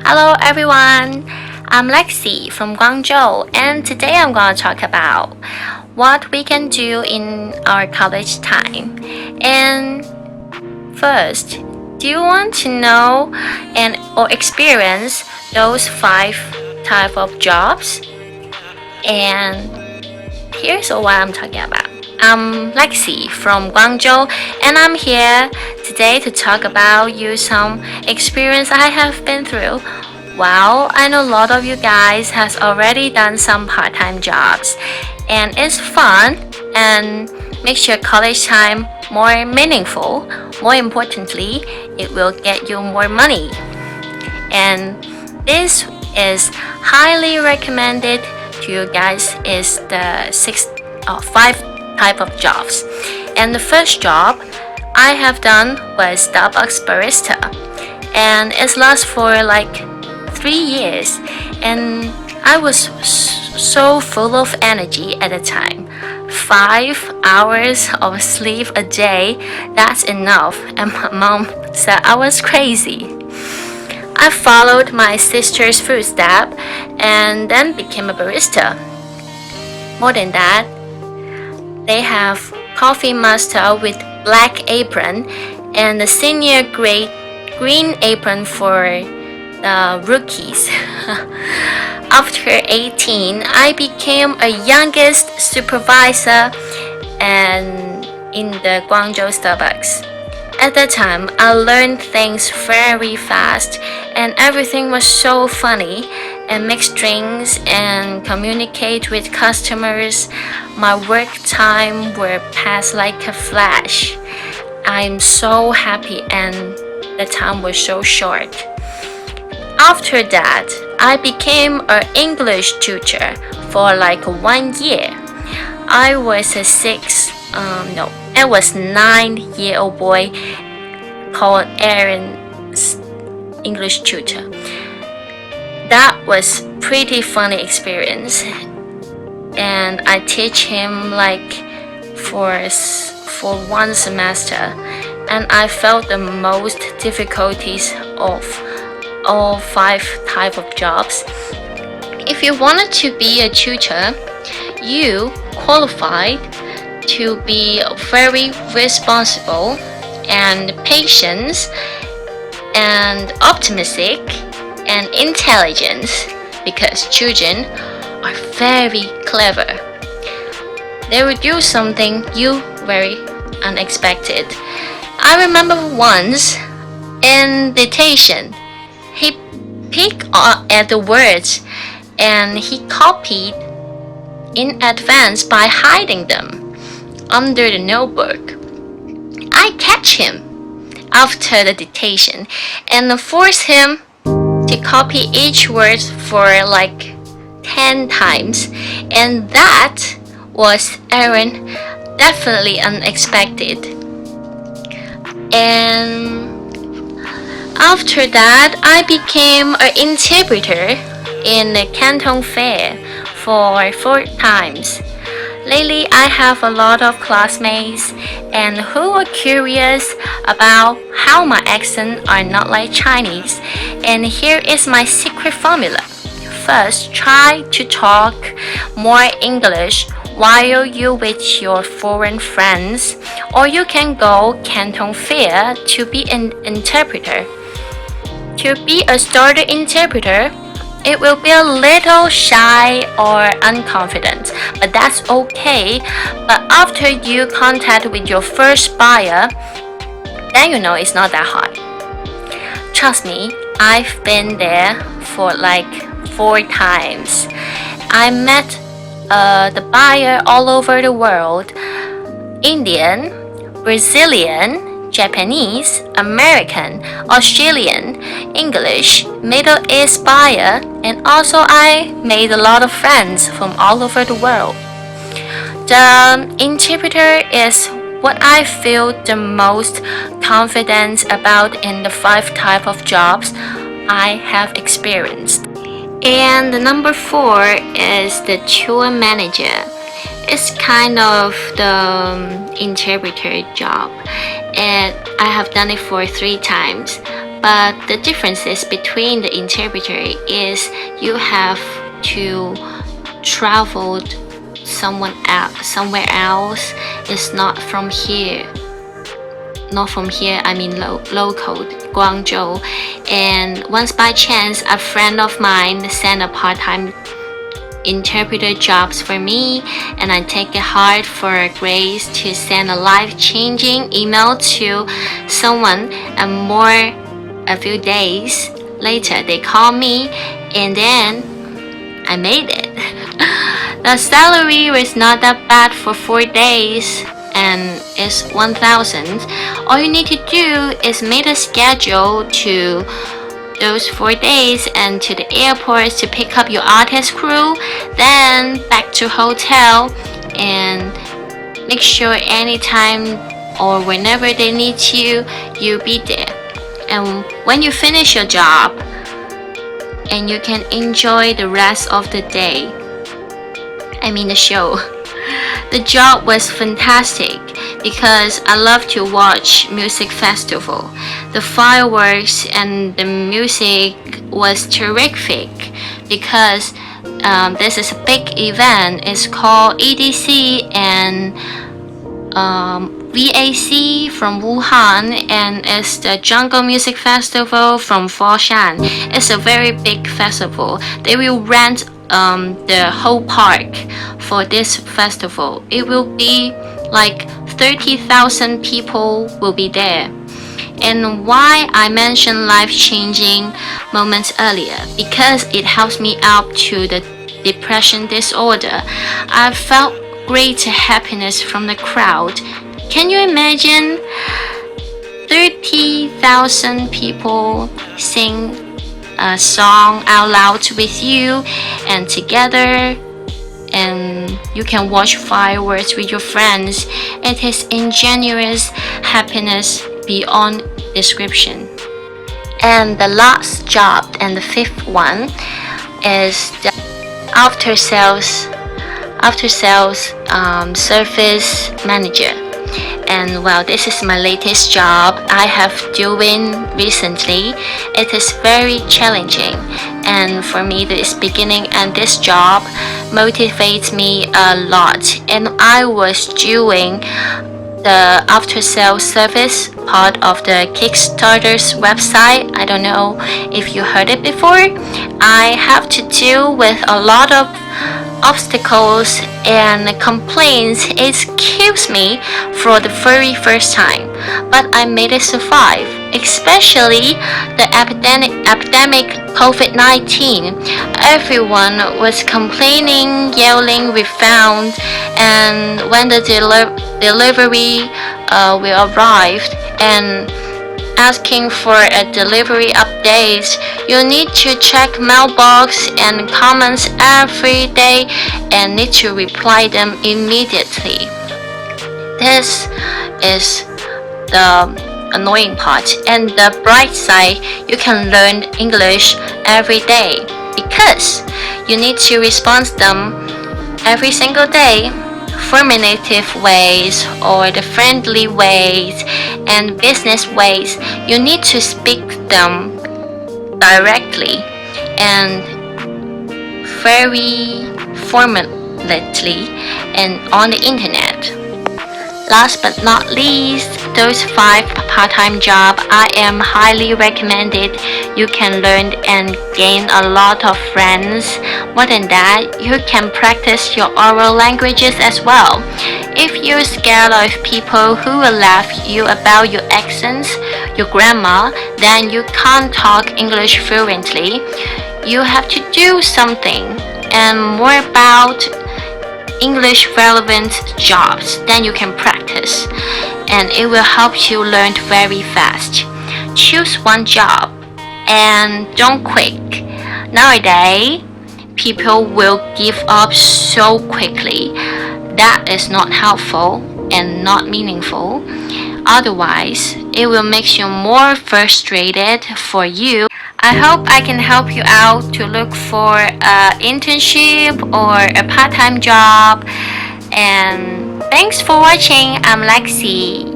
Hello everyone, I'm Lexie from Guangzhou, and today I'm going to talk about what we can do in our college time. And first, do you want to know or experience those 5 type of jobs? And here's what I'm talking about. I'm Lexie from Guangzhou, and I'm here today to talk about some experience I have been through. Well, I know a lot of you guys has already done some part-time jobs, and it's fun and makes your college time more meaningful. More importantly, it will get you more money. And this is highly recommended to you guys is the 5 type of jobs. And the first job I have done was Starbucks barista, and it lasts for like 3 years, and I was so full of energy at the time. 5 hours of sleep a day, that's enough, and my mom said I was crazy. I followed my sister's footsteps and then became a barista. More than that, they have coffee master with black apron and the senior grade green apron for the rookies. After 18, I became a youngest supervisor and in the Guangzhou Starbucks. At that time, I learned things very fast, and everything was so funny, and mix drinks and communicate with customers. My work time were passed like a flash. I'm so happy, and the time was so short. After that, I became an English tutor for like 1 year. I was a 9-year-old boy called Aaron's English tutor. That was pretty funny experience, and I teach him like for 1 semester, and I felt the most difficulties of all 5 type of jobs. If you wanted to be a tutor, you qualified to be very responsible and patient and optimistic and intelligent, because children are very clever. They will do something very unexpected. I remember once in dictation, he picked at the words and he copied in advance by hiding them under the notebook. I catch him after the dictation and force him to copy each word for like 10 times, and that was Aaron definitely unexpected. And after that, I became an interpreter in the Canton Fair for 4 times. Lately, I have a lot of classmates and who are curious about how my accent are not like Chinese, and here is my secret formula. First, try to talk more English while you're with your foreign friends, or you can go Canton Fair to be an interpreter. To be a starter interpreter, it will be a little shy or unconfident, but that's okay. But after you contact with your first buyer, then you know it's not that hard. Trust me, I've been there for like 4 times. I met the buyer all over the world: Indian, Brazilian, Japanese, American, Australian, English, Middle East buyer, and also I made a lot of friends from all over the world. The interpreter is what I feel the most confident about in the 5 type of jobs I have experienced. And the number 4 is the tour manager. It's kind of the interpreter job, and I have done it for 3 times. but the differences between the interpreter is you have to travel somewhere else. It's not from here. Not from here, I mean local, Guangzhou. And once by chance, a friend of mine sent a part-time interpreter jobs for me, and I take it hard for Grace to send a life-changing email to someone, and a few days later they call me, and then I made it. The salary was not that bad for 4 days, and it's 1,000. All you need to do is make a schedule to those 4 days and to the airport to pick up your artist crew, then back to hotel, and make sure anytime or whenever they need you, you'll be there. And when you finish your job, and you can enjoy the rest of the day, I mean the show. The job was fantastic because I love to watch music festival. The fireworks and the music was terrific because this is a big event. It's called EDC and VAC from Wuhan, and it's the Jungle Music Festival from Foshan. It's a very big festival. They will rent the whole park for this festival. It will be like 30,000 people will be there. And why I mentioned life-changing moments earlier, because it helps me out to the depression disorder. I felt great happiness from the crowd. Can you imagine 30,000 people sing a song out loud with you and together, and you can watch fireworks with your friends? It is ingenuous happiness beyond description. And the last job, and the fifth one, is the after sales service manager. And well, this is my latest job I have doing recently. It is very challenging, and for me this beginning and this job motivates me a lot. And I was doing the after sales service part of the Kickstarter's website. I don't know if you heard it before. I have to deal with a lot of obstacles and complaints. It kills me for the very first time, but I made it survive, especially the epidemic COVID-19. Everyone was complaining, yelling, we found, and when the delivery will arrive and asking for a delivery update, you need to check mailbox and comments every day and need to reply them immediately. This is the annoying part, and the bright side, you can learn English every day because you need to respond them every single day. Affirmative ways or the friendly ways and business ways, you need to speak them directly and very formally and on the internet. Last but not least, those 5 part-time jobs I am highly recommended. You can learn and gain a lot of friends. More than that, you can practice your oral languages as well. If you're scared of people who will laugh you about your accents, your grammar, then you can't talk English fluently. You have to do something and more about English relevant jobs, then you can practice, and it will help you learn very fast. Choose one job and don't quit. Nowadays, people will give up so quickly. That is not helpful and not meaningful. Otherwise, it will make you more frustrated for you. I hope I can help you out to look for an internship or a part-time job. And thanks for watching. I'm Lexie.